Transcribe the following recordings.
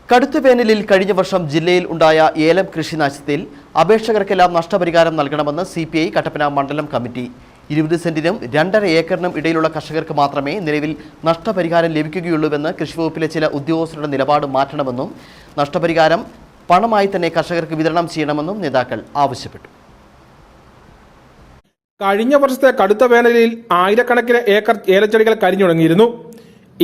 കടുത്ത വേനലിൽ കഴിഞ്ഞ വർഷം ജില്ലയിൽ ഉണ്ടായ ഏലം കൃഷിനാശത്തിൽ അപേക്ഷകർക്കെല്ലാം നഷ്ടപരിഹാരം നൽകണമെന്ന് CPI കട്ടപ്പന മണ്ഡലം കമ്മിറ്റി. 20 സെന്റിനും 2.5 ഏക്കറിനും ഇടയിലുള്ള കർഷകർക്ക് മാത്രമേ നിലവിൽ നഷ്ടപരിഹാരം ലഭിക്കുകയുള്ളൂവെന്ന് കൃഷിവകുപ്പിലെ ചില ഉദ്യോഗസ്ഥരുടെ നിലപാട് മാറ്റണമെന്നും നഷ്ടപരിഹാരം പണമായി തന്നെ കർഷകർക്ക് വിതരണം ചെയ്യണമെന്നും നേതാക്കൾ ആവശ്യപ്പെട്ടു. കഴിഞ്ഞ വർഷത്തെ കടുത്ത വേനലിൽ ആയിരക്കണക്കിന് ഏക്കർ ഏലച്ചെടികൾ കരിഞ്ഞുണങ്ങിയിരുന്നു.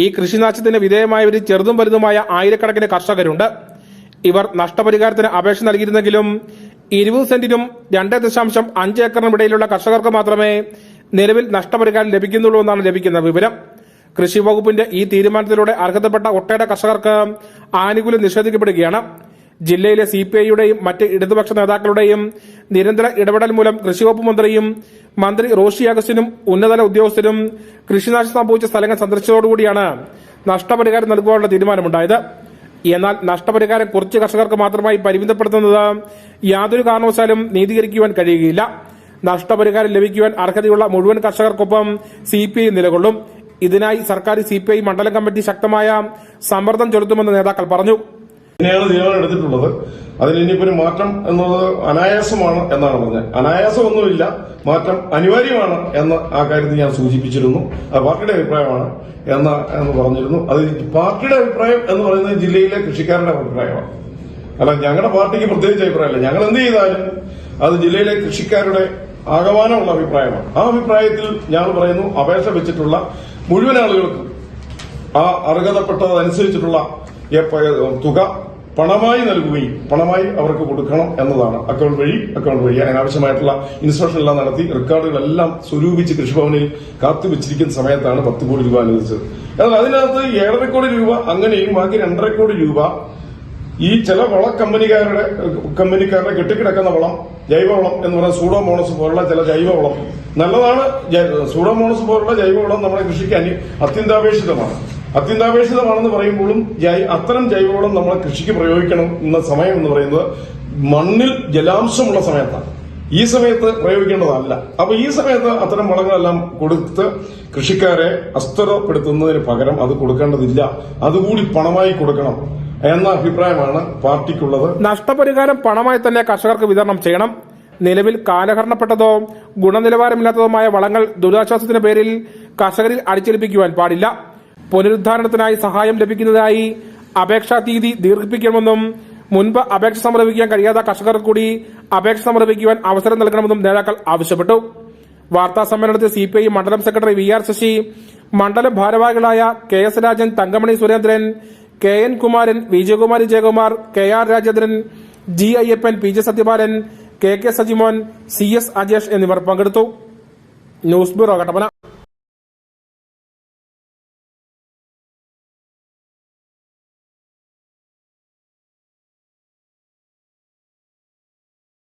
ഈ കൃഷിനാശത്തിന് വിധേയമായവരിൽ ചെറുതും വലുതുമായ ആയിരക്കണക്കിന് കർഷകരുണ്ട്. ഇവർ നഷ്ടപരിഹാരത്തിന് അപേക്ഷ നൽകിയിരുന്നെങ്കിലും 20 സെന്റിനും 2.5 ഏക്കറിനും ഇടയിലുള്ള കർഷകർക്ക് മാത്രമേ നിലവിൽ നഷ്ടപരിഹാരം ലഭിക്കുന്നുള്ളൂ എന്നാണ് ലഭിക്കുന്ന വിവരം. കൃഷി വകുപ്പിന്റെ ഈ തീരുമാനത്തിലൂടെ അർഹതപ്പെട്ട ഒട്ടേറെ കർഷകർക്ക് ആനുകൂല്യം നിഷേധിക്കപ്പെടുകയാണ്. ജില്ലയിലെ CPIയുടെയും മറ്റ് ഇടതുപക്ഷ നേതാക്കളുടെയും നിരന്തര ഇടപെടൽ മൂലം കൃഷിവകുപ്പ് മന്ത്രി റോഷി അഗസ്റ്റിനും ഉന്നതതല ഉദ്യോഗസ്ഥരും കൃഷിനാശം സംഭവിച്ച സ്ഥലങ്ങൾ സന്ദർശിച്ചതോടുകൂടിയാണ് നഷ്ടപരിഹാരം നൽകുവാനുള്ള തീരുമാനമുണ്ടായത്. എന്നാൽ നഷ്ടപരിഹാരം കുറച്ച് കർഷകർക്ക് മാത്രമായി പരിമിതപ്പെടുത്തുന്നത് യാതൊരു കാരണവശാലും നീതീകരിക്കുവാൻ കഴിയുകയില്ല. നഷ്ടപരിഹാരം ലഭിക്കുവാൻ അർഹതയുള്ള മുഴുവൻ കർഷകർക്കൊപ്പം CPI നിലകൊള്ളും. ഇതിനായി സർക്കാർ CPI മണ്ഡലം കമ്മിറ്റി ശക്തമായ സമ്മർദ്ദം ചെലുത്തുമെന്ന് നേതാക്കൾ പറഞ്ഞു. ഇങ്ങനെയാണ് തീരുമാനം എടുത്തിട്ടുള്ളത്. അതിൽ ഇനിയിപ്പോൾ മാറ്റം എന്നുള്ളത് അനായാസമാണ് എന്നാണ് പറഞ്ഞത്. അനായാസമൊന്നുമില്ല, മാറ്റം അനിവാര്യമാണ് എന്ന് ആ കാര്യത്തിൽ ഞാൻ സൂചിപ്പിച്ചിരുന്നു. അത് പാർട്ടിയുടെ അഭിപ്രായമാണ് എന്ന് പറഞ്ഞിരുന്നു. അത് പാർട്ടിയുടെ അഭിപ്രായം എന്ന് പറയുന്നത് ജില്ലയിലെ കൃഷിക്കാരുടെ അഭിപ്രായമാണ്. അല്ല, ഞങ്ങളുടെ പാർട്ടിക്ക് പ്രത്യേകിച്ച് അഭിപ്രായമല്ല. ഞങ്ങൾ എന്ത് ചെയ്താലും അത് ജില്ലയിലെ കൃഷിക്കാരുടെ ആകമാനമുള്ള അഭിപ്രായമാണ്. ആ അഭിപ്രായത്തിൽ ഞങ്ങൾ പറയുന്നു, അപേക്ഷ വെച്ചിട്ടുള്ള മുഴുവൻ ആളുകൾക്കും ആ അർഹതപ്പെട്ടതനുസരിച്ചിട്ടുള്ള തുക പണമായി നൽകുകയും പണമായി അവർക്ക് കൊടുക്കണം എന്നതാണ്. അക്കൗണ്ട് വഴി അതിനാവശ്യമായിട്ടുള്ള ഇൻസ്ട്രക്ഷൻ എല്ലാം നടത്തി റെക്കോർഡുകളെല്ലാം സ്വരൂപിച്ച് കൃഷിഭവനിൽ കാത്തുവച്ചിരിക്കുന്ന സമയത്താണ് 10 കോടി രൂപ അനുവദിച്ചത്. എന്നാൽ അതിനകത്ത് 7.5 കോടി രൂപ അങ്ങനെയും ബാക്കി 2.5 കോടി രൂപ ഈ ചില കമ്പനിക്കാരുടെ കെട്ടിക്കിടക്കുന്ന വളം, ജൈവവളം എന്ന് പറയുന്ന സൂഡോമോണസ് പോലുള്ള ചില ജൈവവളം നല്ലതാണ്. സൂഡോമോണസ് പോലുള്ള ജൈവവളം നമ്മുടെ കൃഷിക്ക് അത്യന്താപേക്ഷിതമാണെന്ന് പറയുമ്പോഴും അത്തരം ജൈവവളം നമ്മളെ കൃഷിക്ക് പ്രയോഗിക്കണം എന്ന സമയം എന്ന് പറയുന്നത് മണ്ണിൽ ജലാംശമുള്ള സമയത്താണ്. ഈ സമയത്ത് പ്രയോഗിക്കേണ്ടതല്ല. അപ്പൊ ഈ സമയത്ത് അത്തരം വളങ്ങളെല്ലാം കൊടുത്ത് കൃഷിക്കാരെ അസ്ഥിരപ്പെടുത്തുന്നതിന് പകരം അത് കൊടുക്കേണ്ടതില്ല, അതുകൂടി പണമായി കൊടുക്കണം എന്ന അഭിപ്രായമാണ് പാർട്ടിക്കുള്ളത്. നഷ്ടപരിഹാരം പണമായി തന്നെ കർഷകർക്ക് വിതരണം ചെയ്യണം. നിലവിൽ കാലഹരണപ്പെട്ടതോ ഗുണനിലവാരമില്ലാത്തതുമായ വളങ്ങൾ ദുരിതാശ്വാസത്തിന്റെ പേരിൽ കർഷകരിൽ അടിച്ചേൽപ്പിക്കുവാൻ പാടില്ല. പുനരുദ്ധാരണത്തിനായി സഹായം ലഭിക്കുന്നതിനായി അപേക്ഷാ തീയതി ദീർഘിപ്പിക്കണമെന്നും മുൻപ് അപേക്ഷ സമർപ്പിക്കാൻ കഴിയാത്ത കർഷകർക്ക് കൂടി അപേക്ഷ സമർപ്പിക്കുവാൻ അവസരം നൽകണമെന്നും നേതാക്കൾ ആവശ്യപ്പെട്ടു. വാർത്താ സമ്മേളനത്തിൽ CPI മണ്ഡലം സെക്രട്ടറി VR ശശി, മണ്ഡലം ഭാരവാഹികളായ KS Rajan, Thankamani Surendran, KN Kumaran, Vijayakumari Jayakumar, KR Rajendran, G Ayyappan, PJ Sathyapalan, KK Sajimon, CS Ajesh എന്നിവർ പങ്കെടുത്തു. News bureau Kattappana.